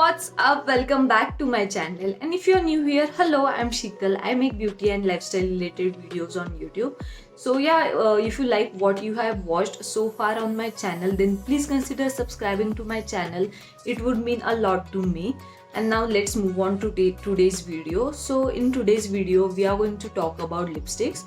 what's up? Welcome back to my channel. And if you're new here, hello, I'm Shikal. I make beauty and lifestyle related videos on YouTube. So if you like what you have watched so far on my channel, then please consider subscribing to my channel. It would mean a lot to me. And now let's move on to today's video. So in today's video, we are going to talk about lipsticks.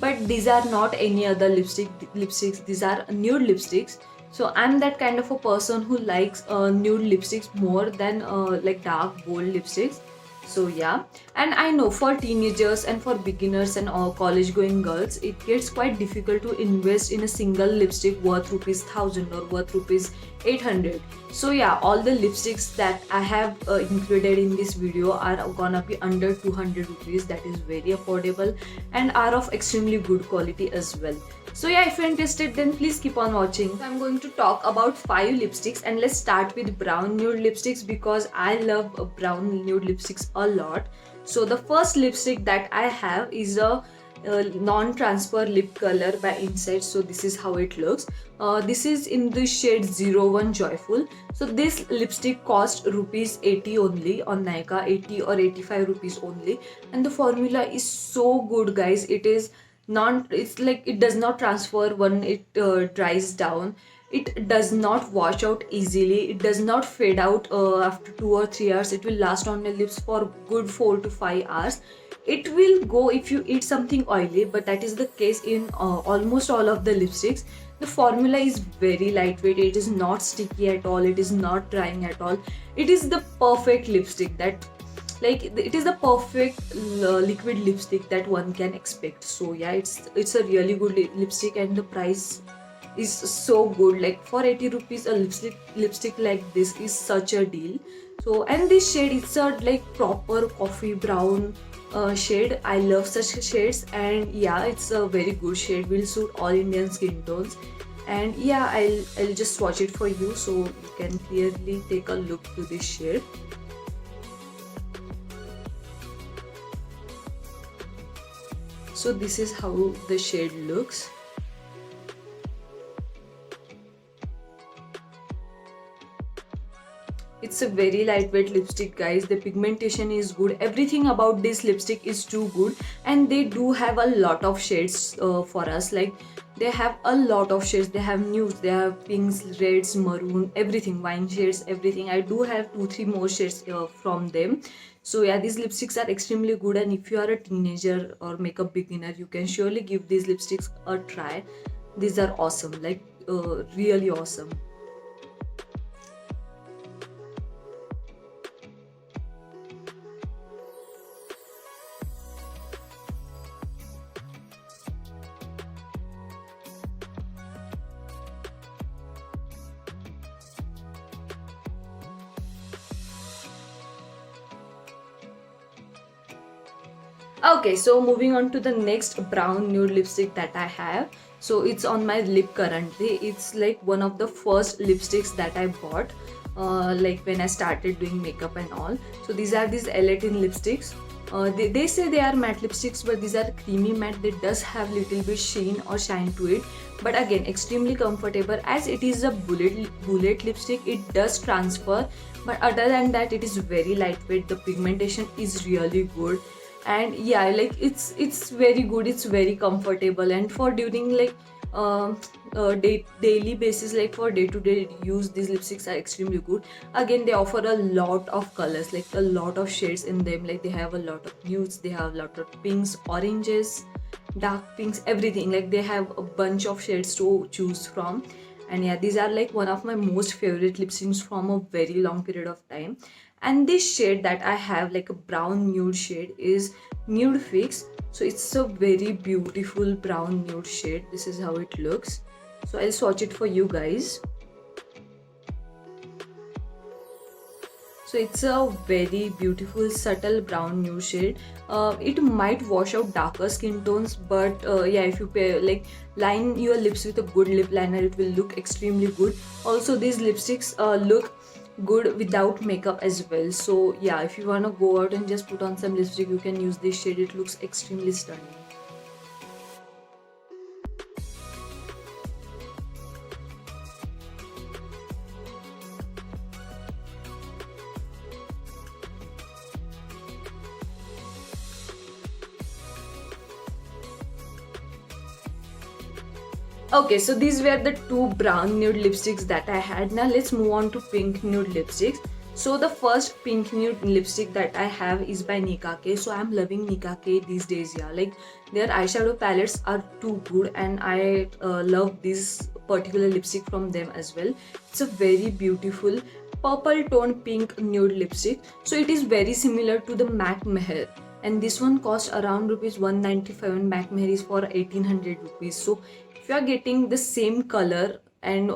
But these are not any other lipsticks. These are nude lipsticks. So I'm that kind of a person who likes nude lipsticks more than like dark bold lipsticks. So yeah, and I know for teenagers and for beginners and all college going girls, it gets quite difficult to invest in a single lipstick worth rupees 1000 or worth rupees 800. So yeah, all the lipsticks that I have included in this video are gonna be under 200 rupees. That is very affordable and are of extremely good quality as well. So yeah, if you're interested, then please keep on watching. I'm going to talk about 5 lipsticks, and let's start with brown nude lipsticks because I love brown nude lipsticks a lot. So the first lipstick that I have is a non-transfer lip color by Inside. So this is how it looks. This is in the shade 01 Joyful. So this lipstick cost rupees 80 only on Nykaa, 80 or 85 rupees only, and the formula is so good, guys. It's like it does not transfer when it dries down. It does not wash out easily. It does not fade out after 2 or 3 hours. It will last on your lips for good 4 to 5 hours. It will go if you eat something oily, but that is the case in almost all of the lipsticks. The formula is very lightweight. It is not sticky at all. It is not drying at all. It is the perfect lipstick that, like, it is the perfect liquid lipstick that one can expect. So yeah, it's a really good lipstick, and the price is so good. Like for 80 rupees a lipstick like this is such a deal. So, and this shade, it's a like proper coffee brown shade. I love such shades, and yeah, it's a very good shade, will suit all Indian skin tones. And yeah, I'll just swatch it for you so you can clearly take a look to this shade. So this is how the shade looks. It's a very lightweight lipstick, guys. The pigmentation is good. Everything about this lipstick is too good, and they do have a lot of shades for us. Like they have a lot of shades. They have nudes, they have pinks, reds, maroon, everything, wine shades, everything. I do have 2-3 more shades from them. So yeah, these lipsticks are extremely good, and if you are a teenager or makeup beginner, you can surely give these lipsticks a try. These are awesome, like really awesome. Okay, so moving on to the next brown nude lipstick that I have. So it's on my lip currently. It's like one of the first lipsticks that I bought like when I started doing makeup and all. So these are these L18 lipsticks. They say they are matte lipsticks, but these are creamy matte. They does have little bit sheen or shine to it, but again extremely comfortable as it is a bullet lipstick. It does transfer, but other than that, it is very lightweight. The pigmentation is really good, and yeah, like it's very good. It's very comfortable, and for during like daily basis, like for day-to-day use, these lipsticks are extremely good. Again, they offer a lot of colors, like a lot of shades in them. Like they have a lot of nudes, they have a lot of pinks, oranges, dark pinks, everything. Like they have a bunch of shades to choose from. And yeah, these are like one of my most favorite lipsticks from a very long period of time. And this shade that I have, like a brown nude shade, is Nude Fix. So it's a very beautiful brown nude shade. This is how it looks. So I'll swatch it for you guys. So it's a very beautiful subtle brown nude shade. It might wash out darker skin tones, but yeah, if you line your lips with a good lip liner, it will look extremely good. Also, these lipsticks look good without makeup as well. So yeah, if you want to go out and just put on some lipstick, you can use this shade. It looks extremely stunning. Okay, so these were the two brown nude lipsticks that I had. Now let's move on to pink nude lipsticks. So the first pink nude lipstick that I have is by Nika K. So I'm loving Nika K these days, yeah. Like their eyeshadow palettes are too good, and I love this particular lipstick from them as well. It's a very beautiful purple tone pink nude lipstick. So it is very similar to the MAC Meher, and this one cost around rupees 195 and MAC Meher is for 1800 rupees. So if you are getting the same color and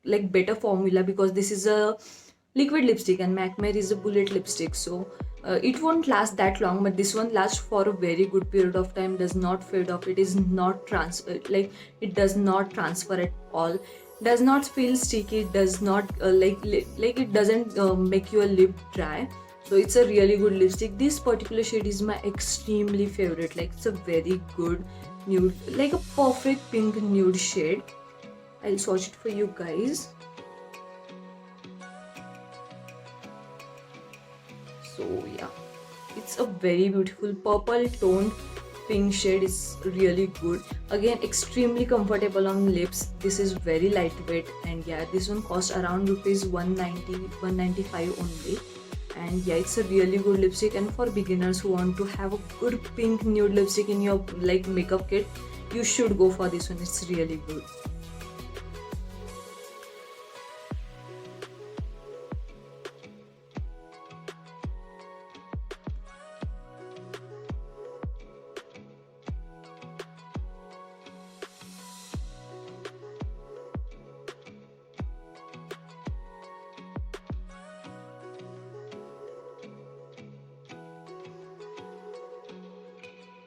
like better formula, because this is a liquid lipstick and MAC Meher is a bullet lipstick, so it won't last that long, but this one lasts for a very good period of time, does not fade off, it is not transfer, like it does not transfer at all, does not feel sticky, does not like it doesn't make your lip dry. So it's a really good lipstick. This particular shade is my extremely favorite. Like it's a very good nude, like a perfect pink nude shade. I'll swatch it for you guys. So yeah, it's a very beautiful purple toned pink shade. Is really good. Again, extremely comfortable on lips. This is very lightweight, and yeah, this one costs around rupees 190 195 only. And yeah, it's a really good lipstick, and for beginners who want to have a good pink nude lipstick in your like makeup kit, you should go for this one. It's really good.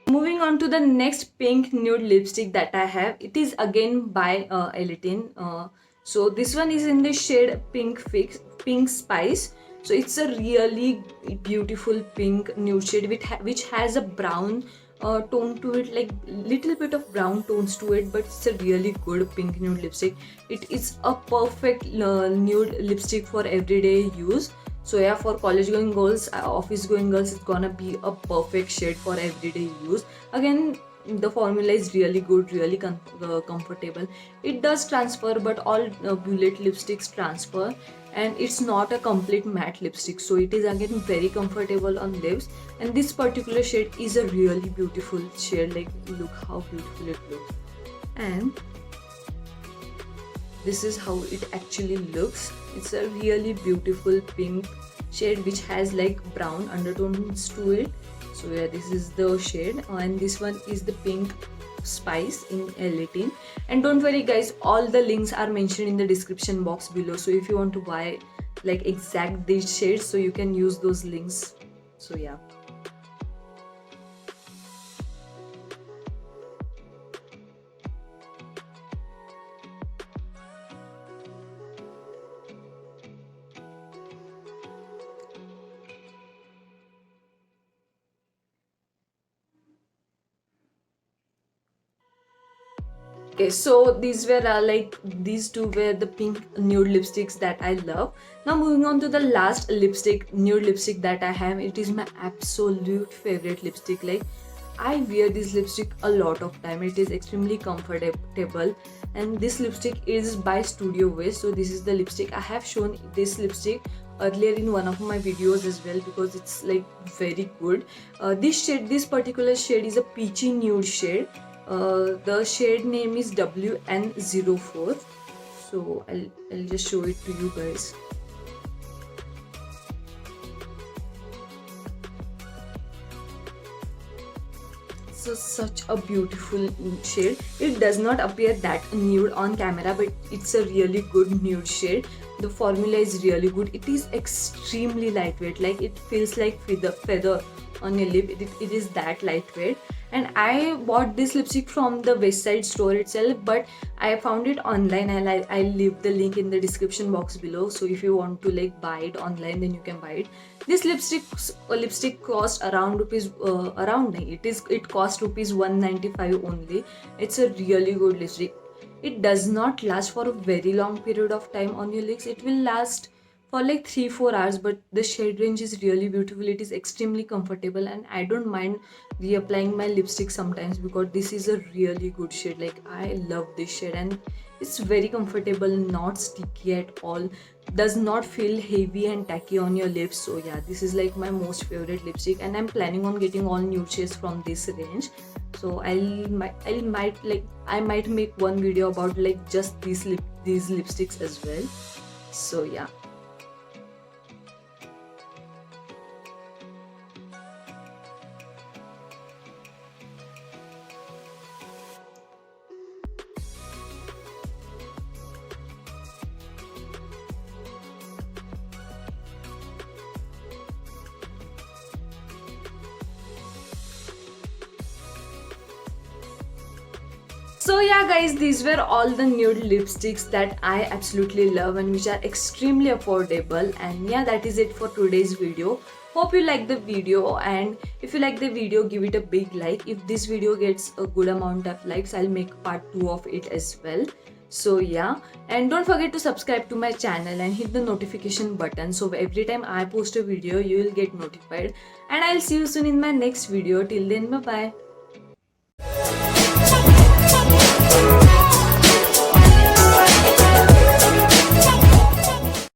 Moving on to the next pink nude lipstick that I have, it is again by Elitine. So this one is in the shade Pink Spice. So it's a really beautiful pink nude shade which has a brown tone to it, like little bit of brown tones to it, but it's a really good pink nude lipstick. It is a perfect nude lipstick for everyday use. So yeah, for college going girls, office going girls, it's gonna be a perfect shade for everyday use. Again, the formula is really good, really comfortable. It does transfer, but all bullet lipsticks transfer, and it's not a complete matte lipstick. So it is again very comfortable on lips. And this particular shade is a really beautiful shade. Like look how beautiful it looks. And this is how it actually looks. It's a really beautiful pink shade which has like brown undertones to it. So yeah, this is the shade, and this one is the Pink Spice in Elitine. And don't worry guys, all the links are mentioned in the description box below, so if you want to buy like exact these shades, so you can use those links. So yeah. Okay, so these were like these two were the pink nude lipsticks that I love. Now moving on to the last nude lipstick that I have. It is my absolute favorite lipstick. Like I wear this lipstick a lot of time. It is extremely comfortable, and this lipstick is by Studio West. So this is the lipstick. I have shown this lipstick earlier in one of my videos as well because it's like very good. This particular shade is a peachy nude shade. The shade name is WN04. So I'll just show it to you guys. So such a beautiful shade. It does not appear that nude on camera, but it's a really good nude shade. The formula is really good. It is extremely lightweight, like it feels like feather on your lip. It is that lightweight. And I bought this lipstick from the West Side store itself, but I found it online, and I'll leave the link in the description box below. So if you want to like buy it online, then you can buy it. This lipstick cost around it cost rupees 195 only. It's a really good lipstick. It does not last for a very long period of time on your lips. It will last for like 3-4 hours, but the shade range is really beautiful. It is extremely comfortable, and I don't mind reapplying my lipstick sometimes because this is a really good shade. Like, I love this shade, and it's very comfortable, not sticky at all, does not feel heavy and tacky on your lips. So yeah, this is like my most favorite lipstick, and I'm planning on getting all nude shades from this range. So I might make one video about like just these lipsticks as well. So yeah. So yeah guys, these were all the nude lipsticks that I absolutely love and which are extremely affordable. And yeah, that is it for today's video. Hope you like the video, and if you like the video, give it a big like. If this video gets a good amount of likes, I'll make part 2 of it as well. So yeah, and don't forget to subscribe to my channel and hit the notification button, so every time I post a video you will get notified. And I'll see you soon in my next video. Till then, bye bye.